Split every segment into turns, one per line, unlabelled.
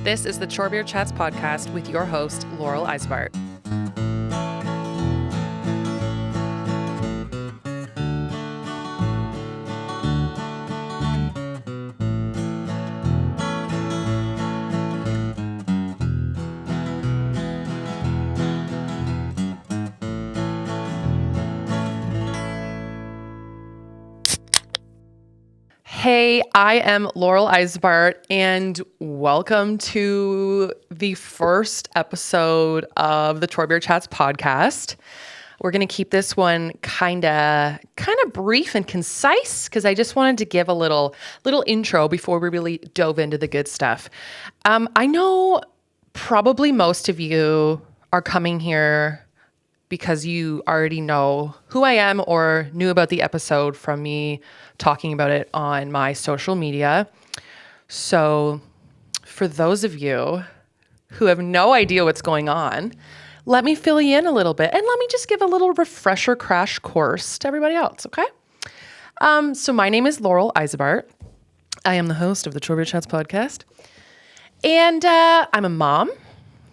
This is the Chore Beer Chats podcast with your host, Laurel Eisbart. Hey, I am Laurel Eisbart, and welcome to the first episode of the Chore Beer Chats podcast. We're going to keep this one kind of brief and concise because I just wanted to give a little intro before we really dove into the good stuff. I know probably most of you are coming here because you already know who I am or knew about the episode from me talking about it on my social media. So for those of you who have no idea what's going on, let me fill you in a little bit and let me just give a little refresher crash course to everybody else, okay? So my name is Laurel Eisbart. I am the host of the Chore Beer Chats podcast. And I'm a mom.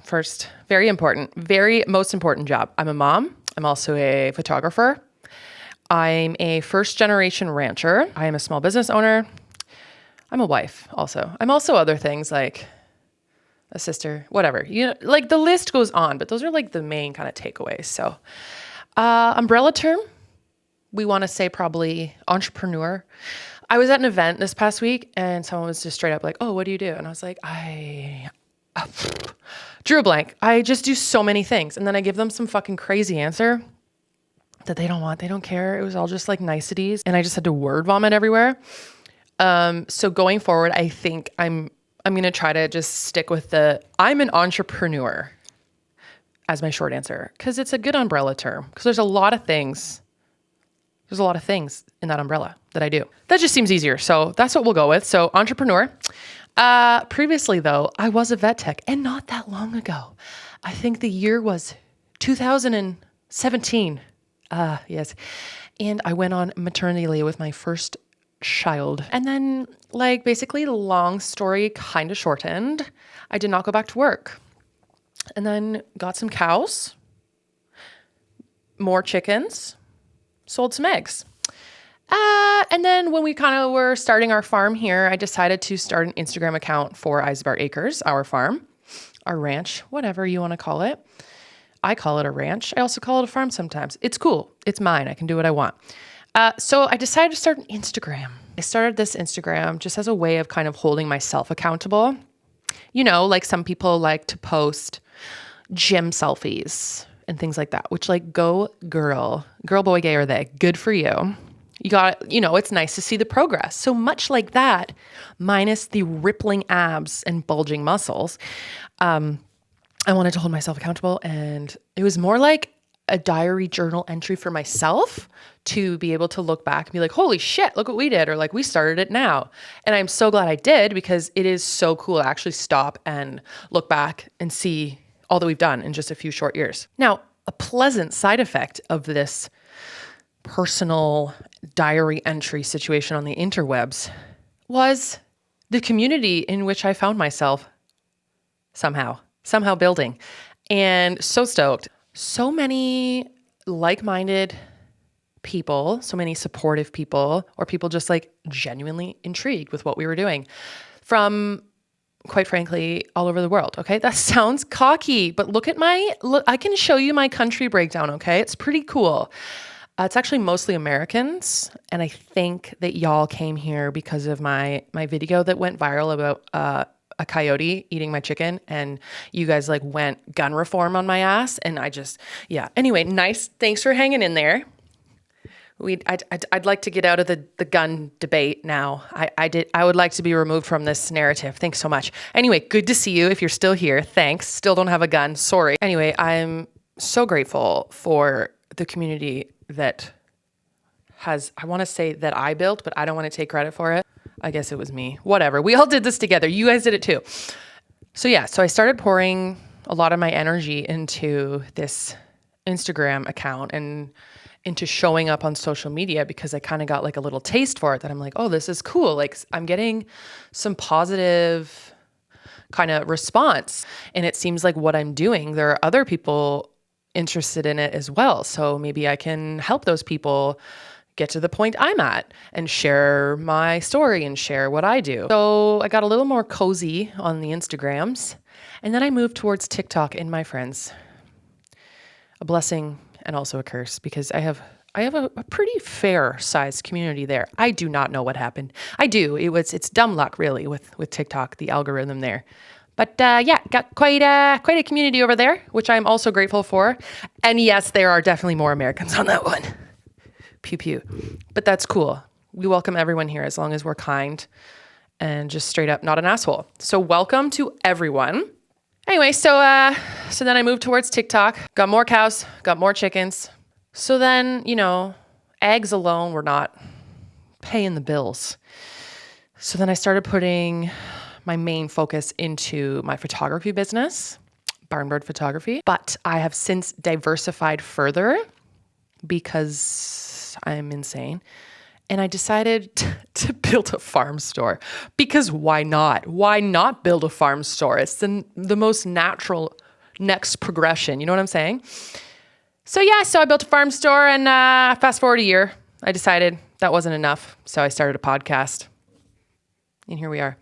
First, most important job. I'm a mom. I'm also a photographer. I'm a first generation rancher. I am a small business owner. I'm a wife also. I'm also other things like a sister, whatever. You know, like the list goes on, but those are like the main kind of takeaways. So umbrella term, we want to say probably entrepreneur. I was at an event this past week and someone was just straight up like, oh, what do you do? And I was like, I drew a blank. I just do so many things. And then I give them some fucking crazy answer that they don't want. They don't care. It was all just like niceties. And I just had to word vomit everywhere. So going forward, I think I'm going to try to just stick with I'm an entrepreneur as my short answer. Cause it's a good umbrella term. Cause there's a lot of things in that umbrella that I do. That just seems easier. So that's what we'll go with. So entrepreneur. Previously though, I was a vet tech and not that long ago. I think the year was 2017. Yes. And I went on maternity leave with my first child. And then basically long story kind of shortened. I did not go back to work and then got some cows, more chickens, sold some eggs. And then when we kind of were starting our farm here, I decided to start an Instagram account for Eisbart Acres, our farm, our ranch, whatever you want to call it. I call it a ranch. I also call it a farm sometimes. It's cool. It's mine. I can do what I want. So I decided to start an Instagram. I started this Instagram just as a way of kind of holding myself accountable. You know, like some people like to post gym selfies and things like that, which go girl, boy, gay or they, good for you. You got, it's nice to see the progress. So much like that, minus the rippling abs and bulging muscles, I wanted to hold myself accountable. And it was more like a diary journal entry for myself to be able to look back and be like, holy shit, look what we did. Or like, we started it now. And I'm so glad I did because it is so cool to actually stop and look back and see all that we've done in just a few short years. Now, a pleasant side effect of this personal diary entry situation on the interwebs was the community in which I found myself somehow building. And so stoked. So many like-minded people, so many supportive people, or people just genuinely intrigued with what we were doing from, quite frankly, all over the world. Okay. That sounds cocky, but look, I can show you my country breakdown. Okay. It's pretty cool. It's actually mostly Americans. And I think that y'all came here because of my video that went viral about a coyote eating my chicken. And you guys went gun reform on my ass. And Anyway, nice. Thanks for hanging in there. I'd like to get out of the gun debate now. I would like to be removed from this narrative. Thanks so much. Anyway, good to see you. If you're still here, thanks. Still don't have a gun. Sorry. Anyway, I'm so grateful for the community that I want to say that I built, but I don't want to take credit for it. I guess it was me. Whatever. We all did this together. You guys did it too. So I started pouring a lot of my energy into this Instagram account and into showing up on social media because I kind of got a little taste for it that I'm like, oh, this is cool. I'm getting some positive kind of response. And it seems like what I'm doing, there are other people interested in it as well. So maybe I can help those people get to the point I'm at and share my story and share what I do. So I got a little more cozy on the Instagrams, and then I moved towards TikTok. And my friends, a blessing and also a curse, because I have a pretty fair sized community there. I do not know what happened. I do. It's dumb luck really with TikTok, the algorithm there. But got quite a community over there, which I'm also grateful for. And yes, there are definitely more Americans on that one. Pew pew. But that's cool. We welcome everyone here as long as we're kind and just straight up not an asshole. So welcome to everyone. Anyway, so then I moved towards TikTok, got more cows, got more chickens. So then, eggs alone were not paying the bills. So then I started putting my main focus into my photography business, Barnbird Photography. But I have since diversified further because I'm insane. And I decided to build a farm store because why not? Why not build a farm store? It's the most natural next progression. You know what I'm saying? So I built a farm store, and fast forward a year, I decided that wasn't enough. So I started a podcast, and here we are.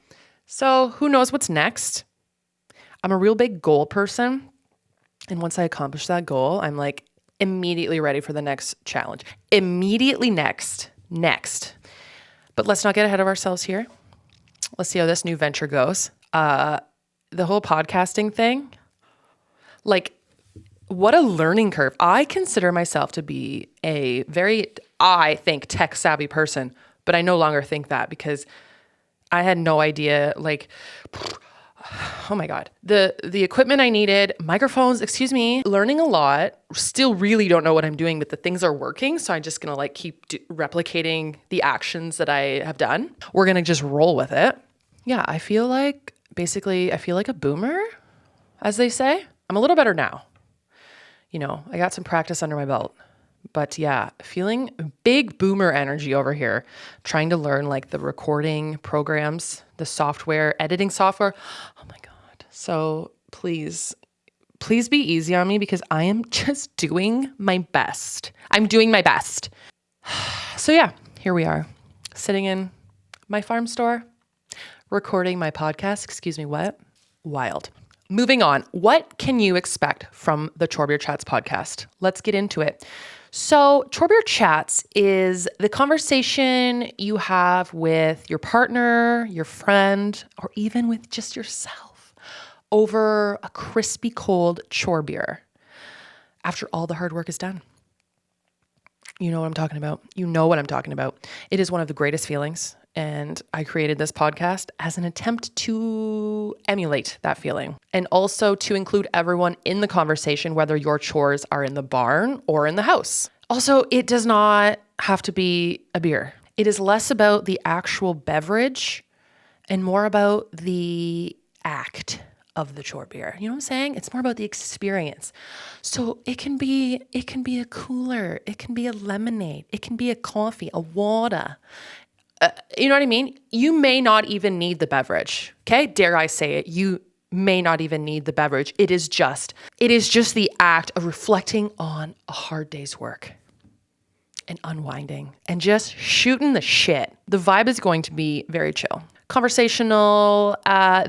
So who knows what's next? I'm a real big goal person. And once I accomplish that goal, I'm like immediately ready for the next challenge. Immediately next. But let's not get ahead of ourselves here. Let's see how this new venture goes. The whole podcasting thing, like, what a learning curve. I consider myself to be a very, I think, tech-savvy person, but I no longer think that because I had no idea, like, oh my God, the equipment I needed, microphones, learning a lot, still really don't know what I'm doing, but the things are working. So I'm just going to keep replicating the actions that I have done. We're going to just roll with it. Yeah, I feel like a boomer, as they say. I'm a little better now. I got some practice under my belt. But yeah, feeling big boomer energy over here, trying to learn the recording programs, the software, editing software. Oh my God. So please be easy on me because I am just doing my best. I'm doing my best. So yeah, here we are sitting in my farm store, recording my podcast. What? Wild. Moving on. What can you expect from the Chore Beer Chats podcast? Let's get into it. So Chore Beer Chats is the conversation you have with your partner, your friend, or even with just yourself over a crispy cold chore beer after all the hard work is done. You know what I'm talking about. It is one of the greatest feelings. And I created this podcast as an attempt to emulate that feeling and also to include everyone in the conversation, whether your chores are in the barn or in the house. Also, it does not have to be a beer. It is less about the actual beverage and more about the act of the chore beer. You know what I'm saying? It's more about the experience. So it can be a cooler, it can be a lemonade, it can be a coffee, a water. You know what I mean? You may not even need the beverage. Okay? Dare I say it? You may not even need the beverage. It is just the act of reflecting on a hard day's work and unwinding and just shooting the shit. The vibe is going to be very chill. Conversational.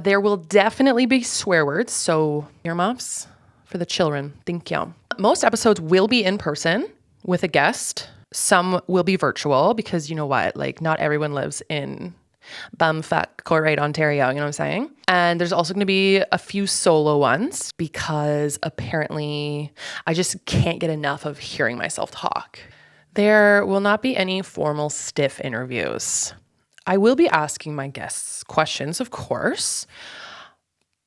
There will definitely be swear words. So earmuffs for the children. Thank you. Most episodes will be in person with a guest. Some will be virtual because you know what? Not everyone lives in bumfuck Colruyt, Ontario. You know what I'm saying? And there's also going to be a few solo ones because apparently I just can't get enough of hearing myself talk. There will not be any formal stiff interviews. I will be asking my guests questions, of course,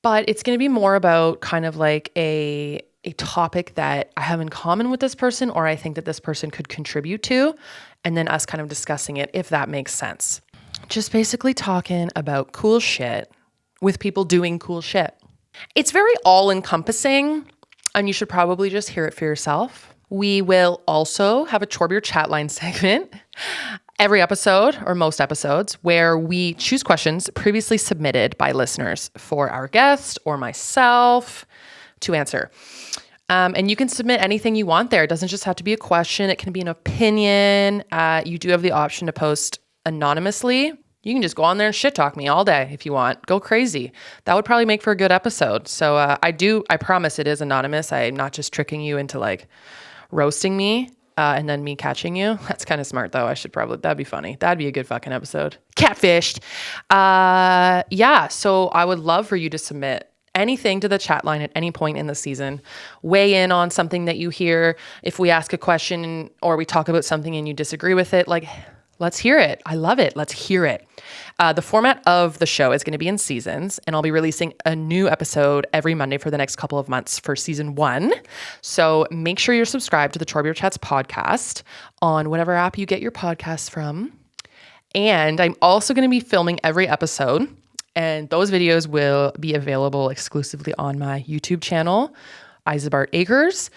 but it's going to be more about kind of a topic that I have in common with this person or I think that this person could contribute to, and then us kind of discussing it, if that makes sense. Just basically talking about cool shit with people doing cool shit. It's very all-encompassing, and you should probably just hear it for yourself. We will also have a Chore Beer chat line segment, every episode or most episodes where we choose questions previously submitted by listeners for our guest or myself to answer. And you can submit anything you want there. It doesn't just have to be a question. It can be an opinion. You do have the option to post anonymously. You can just go on there and shit talk me all day if you want. Go crazy. That would probably make for a good episode. So I promise it is anonymous. I'm not just tricking you into like roasting me and then me catching you. That's kind of smart though. That'd be funny. That'd be a good fucking episode. Catfished. Yeah. So I would love for you to submit anything to the chat line at any point in the season. Weigh in on something that you hear. If we ask a question or we talk about something and you disagree with it, like, let's hear it. I love it. Let's hear it. The format of the show is going to be in seasons, and I'll be releasing a new episode every Monday for the next couple of months for season 1. So make sure you're subscribed to the Chore Beer Chats podcast on whatever app you get your podcasts from. And I'm also going to be filming every episode, and those videos will be available exclusively on my YouTube channel, Isabart Acres.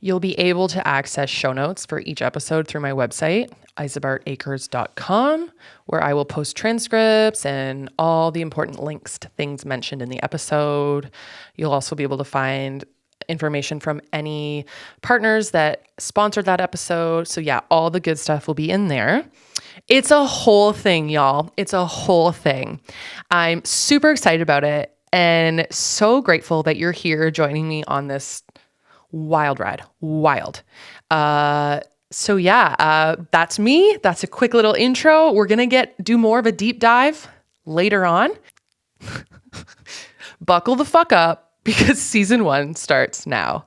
You'll be able to access show notes for each episode through my website, isabartacres.com, where I will post transcripts and all the important links to things mentioned in the episode. You'll also be able to find information from any partners that sponsored that episode. So yeah, all the good stuff will be in there. It's a whole thing, y'all. It's a whole thing. I'm super excited about it and so grateful that you're here joining me on this wild ride. Wild. So yeah, that's me. That's a quick little intro. We're going to do more of a deep dive later on. Buckle the fuck up because season 1 starts now.